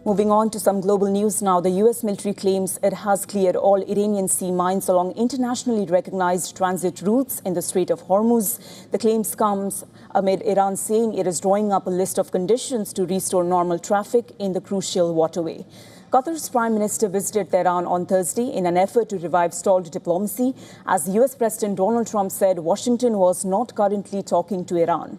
Moving on to some global news now, the U.S. military claims it has cleared all Iranian sea mines along internationally recognized transit routes in the Strait of Hormuz. The claims comes amid Iran saying it is drawing up a list of conditions to restore normal traffic in the crucial waterway. Qatar's Prime Minister visited Tehran on Thursday in an effort to revive stalled diplomacy, as U.S. President Donald Trump said Washington was not currently talking to Iran.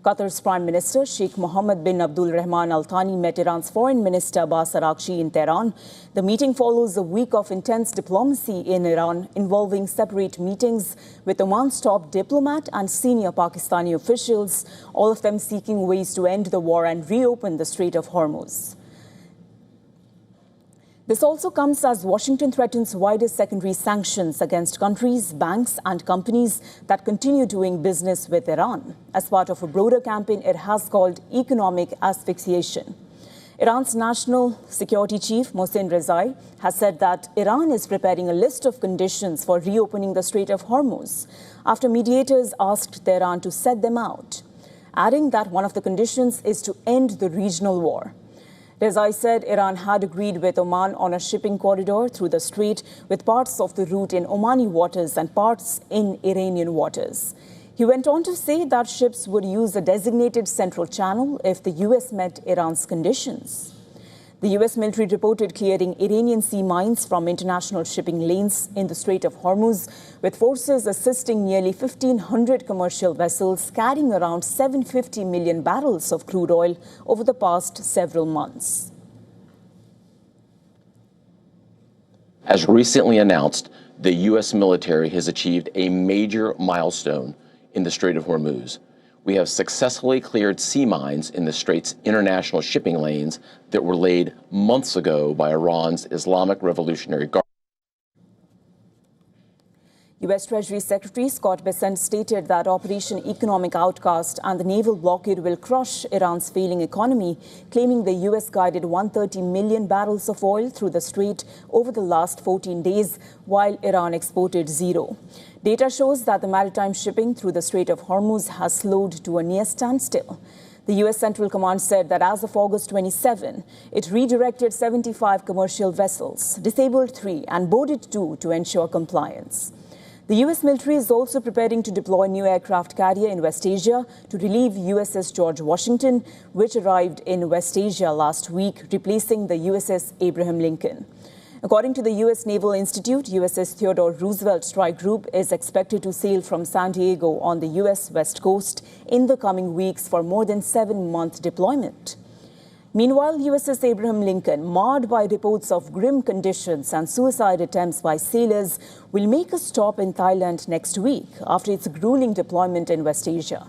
Qatar's Prime Minister Sheikh Mohammed bin Abdul Rahman Al Thani met Iran's Foreign Minister Abbas Araghchi in Tehran. The meeting follows a week of intense diplomacy in Iran involving separate meetings with Oman's top diplomat and senior Pakistani officials, all of them seeking ways to end the war and reopen the Strait of Hormuz. This also comes as Washington threatens wider secondary sanctions against countries, banks and companies that continue doing business with Iran, as part of a broader campaign it has called economic asphyxiation. Iran's national security chief, Mohsen Rezai, has said that Iran is preparing a list of conditions for reopening the Strait of Hormuz, after mediators asked Tehran to set them out, adding that one of the conditions is to end the regional war. Rezai said Iran had agreed with Oman on a shipping corridor through the strait, with parts of the route in Omani waters and parts in Iranian waters. He went on to say that ships would use a designated central channel if the U.S. met Iran's conditions. The U.S. military reported clearing Iranian sea mines from international shipping lanes in the Strait of Hormuz, with forces assisting nearly 1,500 commercial vessels carrying around 750 million barrels of crude oil over the past several months. As recently announced, the U.S. military has achieved a major milestone in the Strait of Hormuz. We have successfully cleared sea mines in the Strait's international shipping lanes that were laid months ago by Iran's Islamic Revolutionary Guard. U.S. Treasury Secretary Scott Bessent stated that Operation Economic Outcast and the naval blockade will crush Iran's failing economy, claiming the U.S. guided 130 million barrels of oil through the strait over the last 14 days, while Iran exported zero. Data shows that the maritime shipping through the Strait of Hormuz has slowed to a near standstill. The U.S. Central Command said that as of August 27, it redirected 75 commercial vessels, disabled 3 and boarded 2 to ensure compliance. The U.S. military is also preparing to deploy new aircraft carrier in West Asia to relieve USS George Washington, which arrived in West Asia last week, replacing the USS Abraham Lincoln. According to the U.S. Naval Institute, USS Theodore Roosevelt Strike Group is expected to sail from San Diego on the U.S. West Coast in the coming weeks for more than 7-month deployment. Meanwhile, USS Abraham Lincoln, marred by reports of grim conditions and suicide attempts by sailors, will make a stop in Thailand next week after its grueling deployment in West Asia.